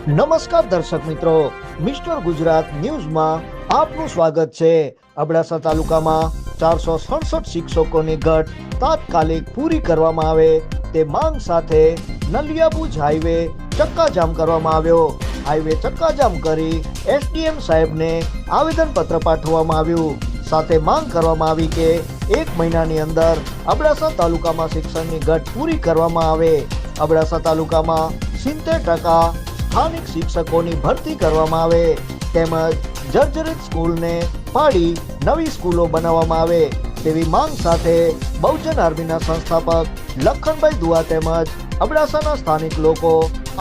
નમસ્કાર દર્શક મિત્રો, મિસ્ટર ગુજરાત ન્યૂઝમાં આપનું સ્વાગત છે। અબડાસા તાલુકામાં 467 શિક્ષકોની ઘટ તાત્કાલિક પૂરી કરવામાં આવે તે માંગ સાથે નલિયાબુજ હાઈવે ચક્કાજામ કરવામાં આવ્યો। હાઈવે ચક્કાજામ કરી એસડીએમ સાહેબને આવેદનપત્ર પાઠવવામાં આવ્યું। સાથે માંગ કરવામાં આવી કે 1 મહિનાની અંદર અબડાસા તાલુકામાં શિક્ષણની ઘટ પૂરી કરવામાં આવે। અબડાસા તાલુકામાં 70% સ્થાનિક શિક્ષકોની ભરતી કરવામાં આવે તેમજ જર્જરિત સ્કૂલને પાડી નવી સ્કૂલો બનાવવામાં આવે તેવી માંગ સાથે બહુજન આર્મીના સંસ્થાપક લખનભાઈ દુઆ તેમજ અબડાસાના સ્થાનિક લોકો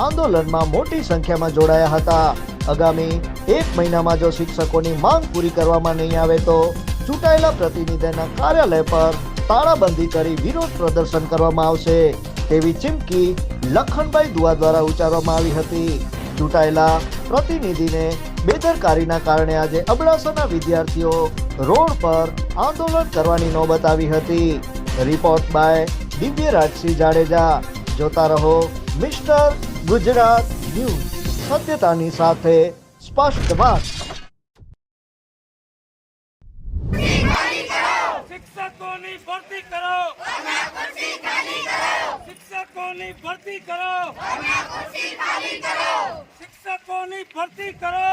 આંદોલનમાં મોટી સંખ્યામાં જોડાયા હતા। આગામી 1 મહિનામાં જો શિક્ષકોની માંગ પૂરી કરવામાં નહીં આવે તો ચૂંટાયેલા પ્રતિનિધિના કાર્યાલય પર તાળાબંધી કરી વિરોધ પ્રદર્શન કરવામાં આવશે તેવી ચીમકી લખનભાઈ દુઆ દ્વારા ઉચ્ચારવામાં આવી હતી। ચૂંટાયેલા પ્રતિનિધિને બેદરકારીના કારણે આજે અબડાસાના વિદ્યાર્થીઓ રોડ પર આંદોલન કરવાની નોબત આવી હતી। Report by Divyarajsinh Jadeja. જોતા રહો મિસ્ટર ગુજરાત ન્યૂઝ, સત્યતાની સાથે સ્પષ્ટ વાત। શિક્ષકોની ભરતી કરો, શિક્ષકોની ભરતી કરો, શિક્ષકોની ભરતી કરો।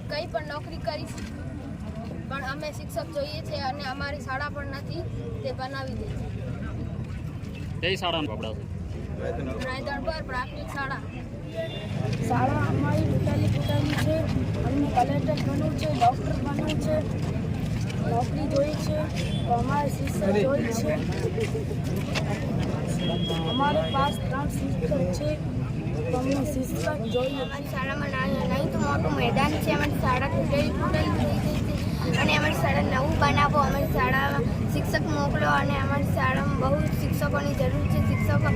કઈ પણ નોકરી કરીશ પણ અમે શિક્ષક જોઈએ છે અને અમારી શાળા પણ નથી તે બનાવી દે છે। કઈ શાળાનું કપડા છે? રાયગઢ પર પ્રાથમિક શાળા અમારી તૂટેલી છે। અમને કલેક્ટર બનવું છે, ડૉક્ટર બનવું છે, નોકરી જોઈ છે તો અમારે શિક્ષક જોઈ છે। અમારે પાસ 3 શિક્ષક છે તો અમને શિક્ષક જોઈએ। અમારી શાળામાં નહીં તો મોટું મેદાન છે, અમારી શાળા તૂટેલી થઈ ગઈ છે અને અમારી શાળા નવું બનાવો, અમારી શાળામાં શિક્ષક મોકલો અને અમારી શાળામાં બહુ શિક્ષકોની જરૂર છે। શિક્ષકો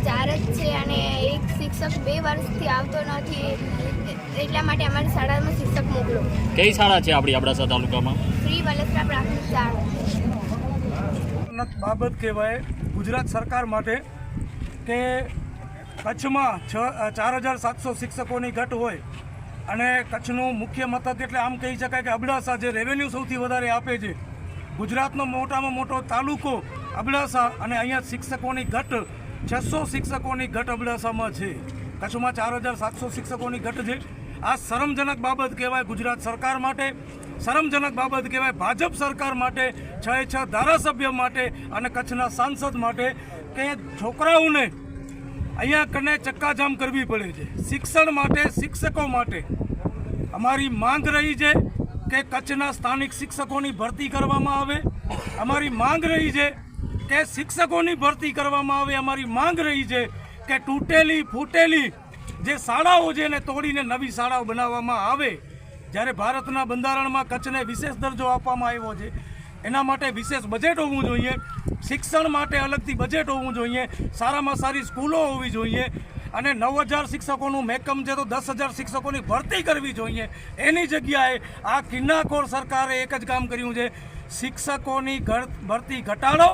4 જ છે અને એક શિક્ષક 2 વર્ષથી આવતો નથી, એટલા માટે અમારી શાળામાં શિક્ષક મોકલો। કઈ શાળા છે આપણી અબડાસા તાલુકામાં? શ્રી વલસરા પ્રાથમિક શાળા બાબત કહેવાય ગુજરાત સરકાર માટે કે કચ્છમાં 4700 શિક્ષકોની ઘટ હોય અને કચ્છનું મુખ્ય મથક એટલે આમ કહી શકાય કે અબડાસા જે રેવન્યુ સૌથી વધારે આપે છે, ગુજરાતનો મોટામાં મોટો તાલુકો અબડાસા અને અહીંયા શિક્ષકોની ઘટ 600 શિક્ષકોની ઘટ અબડાસામાં છે। કચ્છમાં 4700 શિક્ષકોની ઘટ છે। આ શરમજનક બાબત કહેવાય ગુજરાત સરકાર માટે, શરમજનક બાબત કહેવાય ભાજપ સરકાર માટે, 6 ધારાસભ્ય માટે અને કચ્છના સાંસદ માટે કે છોકરાઓને અહીંયા કને ચક્કાજામ કરવી પડે છે। શિક્ષણ માટે, શિક્ષકો માટે અમારી માંગ રહી છે કે કચ્છના સ્થાનિક શિક્ષકોની ભરતી કરવામાં આવે। અમારી માંગ રહી છે કે શિક્ષકોની ભરતી કરવામાં આવે। અમારી માંગ રહી છે કે તૂટેલી ફૂટેલી જે શાળાઓ છે એને તોડીને નવી શાળાઓ બનાવવામાં આવે। જ્યારે ભારતના બંધારણમાં કચ્છને વિશેષ દરજ્જો આપવામાં આવ્યો છે એના માટે વિશેષ બજેટ હોવું જોઈએ, શિક્ષણ માટે અલગથી બજેટ હોવું જોઈએ, સારામાં સારી સ્કૂલો હોવી જોઈએ અને 9000 શિક્ષકોનું મહેકમ છે તો 10000 શિક્ષકોની ભરતી કરવી જોઈએ। એની જગ્યાએ આ કિન્નાખોર સરકારે એક જ કામ કર્યું છે, શિક્ષકોની ભરતી ઘટાડો,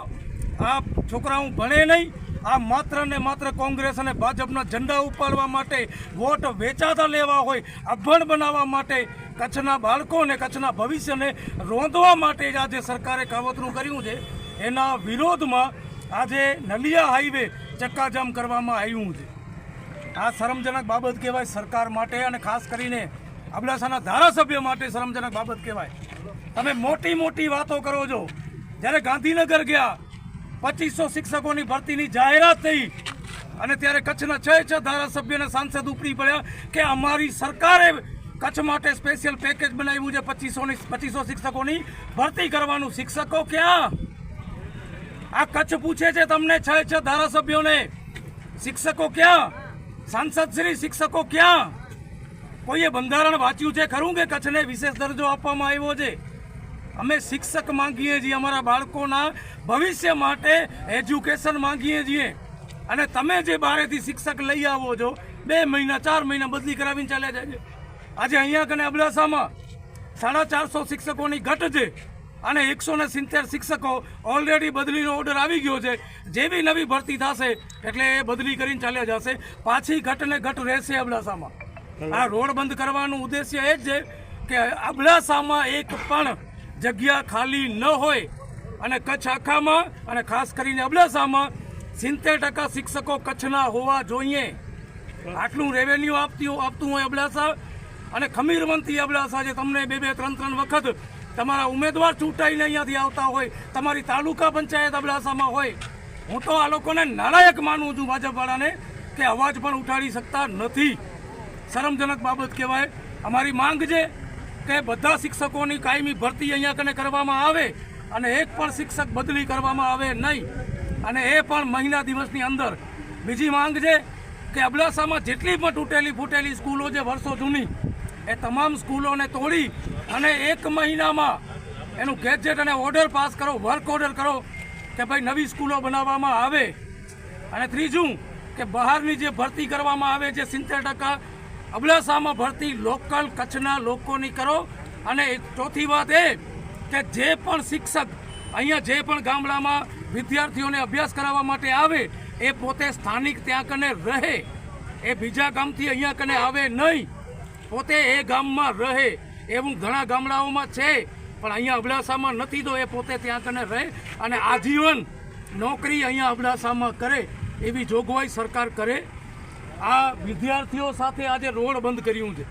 આ છોકરાઓ ભણે નહીં, આ માત્ર ને માત્ર કોંગ્રેસ અને ભાજપના ઝંડા ઉપાડવા માટે, વોટ વેચાતા લેવા હોય, અભણ બનાવવા માટે, કચ્છના બાળકોને, કચ્છના ભવિષ્યને રોંધવા માટે જ આજે સરકારે કાવતરું કર્યું છે। એના વિરોધમાં આજે નલિયા હાઈવે ચક્કાજામ કરવામાં આવ્યું છે। આ શરમજનક બાબત કહેવાય સરકાર માટે અને ખાસ કરીને અબડાસાના ધારાસભ્ય માટે શરમજનક બાબત કહેવાય। તમે મોટી મોટી વાતો કરો છો, જ્યારે ગાંધીનગર ગયા 2500 શિક્ષકોની ભરતીની જાહેરાત થઈ અને ત્યારે કચ્છના 6 ધારાસભ્યોને સાંસદ ઉપરી પડ્યા કે અમારી સરકારે કચ્છ માટે સ્પેશિયલ પેકેજ બનાવ્યું છે 2500 શિક્ષકોની ભરતી કરવાનું। શિક્ષકો ક્યાં? આ કચ્છ પૂછે છે તમને 6 ધારાસભ્યોને, શિક્ષકો ક્યાં? સાંસદ શ્રી, શિક્ષકો ક્યાં? કોઈએ બંધારણ વાંચ્યું છે ખરું કે કચ્છને વિશેષ દરજ્જો આપવામાં આવ્યો છે? અમે શિક્ષક માંગીએ છીએ, અમારા બાળકોના ભવિષ્ય માટે એજ્યુકેશન માંગીએ છીએ અને તમે જે બહારેથી શિક્ષક લઈ આવો છો 2 મહિના 4 મહિના બદલી કરાવીને ચાલ્યા જાય છે। આજે અહીંયા કને અબડાસામાં 450 શિક્ષકોની ઘટ છે અને 170 શિક્ષકો ઓલરેડી બદલીનો ઓર્ડર આવી ગયો છે. જેવી નવી ભરતી થશે એટલે એ બદલી કરીને ચાલ્યા જશે. પાછી ઘટને ઘટ રહેશે અબડાસામાં. આ રોડ બંધ કરવાનું ઉદ્દેશ્ય એ જ છે કે અબડાસામાં એક પણ જગ્યા ખાલી ન હોય અને કચ્છ આખામાં અને ખાસ કરીને અબડાસામાં 70% શિક્ષકો કચ્છના હોવા જોઈએ. આટલું રેવન્યુ આપતું હોય અબડાસા અને ખમીરવંતી અબડાસા જે તમને 2-3 વખત તમારા ઉમેદવાર ચૂંટાઈને અહીંયાથી આવતા હોય, તમારી તાલુકા પંચાયત અબડાસામાં હોય. હું તો આ લોકોને નાલાયક માનું છું ભાજપવાળાને કે અવાજ પણ ઉઠાડી શકતા નથી. શરમજનક બાબત કહેવાય. અમારી માંગ છે કે બધા શિક્ષકોની કાયમી ભરતી અહીંયા કને કરવામાં આવે અને એક પણ શિક્ષક બદલી કરવામાં આવે નહીં, અને એ પણ મહિના દિવસની અંદર. બીજી માંગ છે કે અબડાસામાં જેટલી પણ તૂટેલી ફૂટેલી સ્કૂલો છે વર્ષો જૂની, એ તમામ સ્કૂલોને તોડી અને 1 મહિનામાં એનું ગેજેટ અને ઓર્ડર પાસ કરો, વર્ક ઓર્ડર કરો કે ભાઈ નવી સ્કૂલો બનાવવામાં આવે. અને ત્રીજું કે બહારની જે ભરતી કરવામાં આવે છે 70% અબડાસામાં ભરતી લોકલ કચ્છના લોકોની કરો. અને ચોથી વાત એ કે જે પણ શિક્ષક અહીંયા જે પણ ગામડામાં વિદ્યાર્થીઓને અભ્યાસ કરાવવા માટે આવે એ પોતે સ્થાનિક ત્યાં કને રહે, એ બીજા ગામથી અહીંયા કને આવે નહીં, પોતે એ ગામમાં રહે. એવું ઘણા ગામડાઓમાં છે પણ અહીંયા અબડાસામાં નથી, તો એ પોતે ત્યાં કને રહે અને આજીવન નોકરી અહીંયા અબડાસામાં કરે એવી જોગવાઈ સરકાર કરે. આ વિદ્યાર્થીઓ સાથે આજે રોડ બંધ કર્યું છે.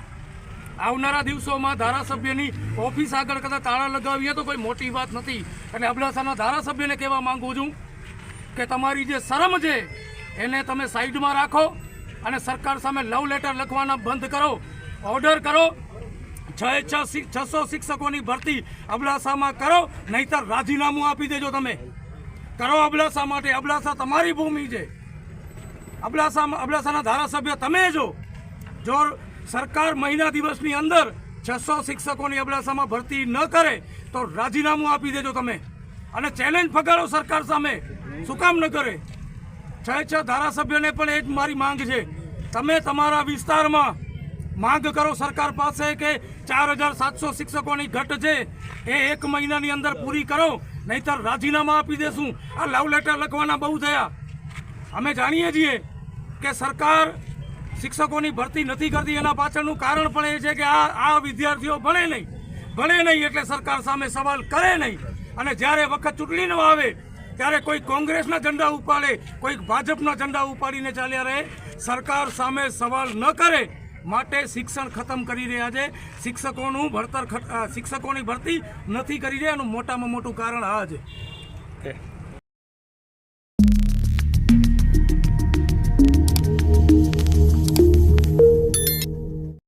આવનારા દિવસોમાં ધારાસભ્યની ઓફિસ આગળ કદાચ તાળા લગાવીએ તો કોઈ મોટી વાત નથી. એટલે અબડાસાના ધારાસભ્યને કહેવા માંગુ છું કે તમારી જે શરમ છે એને તમે સાઈડમાં રાખો અને સરકાર સામે લવ લેટર લખવાના બંધ કરો, ઓર્ડર કરો. 600 શિક્ષકોની ભરતી અબડાસામાં કરો, નહીંતર રાજીનામું આપી દેજો. તમે કરો અબડાસા માટે. અબડાસા તમારી ભૂમિ છે. અબડાસાના ધારાસભ્ય તમે જો સરકાર મહિના દિવસની અંદર 600 શિક્ષકોની અબડાસામાં ભરતી ન કરે તો રાજીનામું આપી દેજો તમે અને ચેલેન્જ ફગાડો સરકાર સામે. શું કામ ન કરે? 6 ધારાસભ્યોને પણ એ જ મારી માંગ છે. તમે તમારા વિસ્તારમાં માંગ કરો સરકાર પાસે કે 4700 શિક્ષકોની ઘટ છે એ 1 મહિનાની અંદર પૂરી કરો, નહીંતર રાજીનામા આપી દેશું. આ લવ લેટર લખવાના બહુ થયા. અમે જાણીએ છીએ કે સરકાર શિક્ષકોની ભરતી નથી કરતી. એના પાછળનું કારણ પણ એ છે કે આ વિદ્યાર્થીઓ ભણે નહીં એટલે સરકાર સામે સવાલ કરે નહીં. અને જ્યારે વખત ચૂંટણીનો આવે ત્યારે કોઈ કોંગ્રેસના ઝંડા ઉપાડે, કોઈ ભાજપના ઝંડા ઉપાડીને ચાલ્યા રહે. સરકાર સામે સવાલ ન કરે માટે શિક્ષણ ખતમ કરી રહ્યા છે. શિક્ષકોની ભરતી નથી કરી રહ્યા. એનું મોટામાં મોટું કારણ આ છે.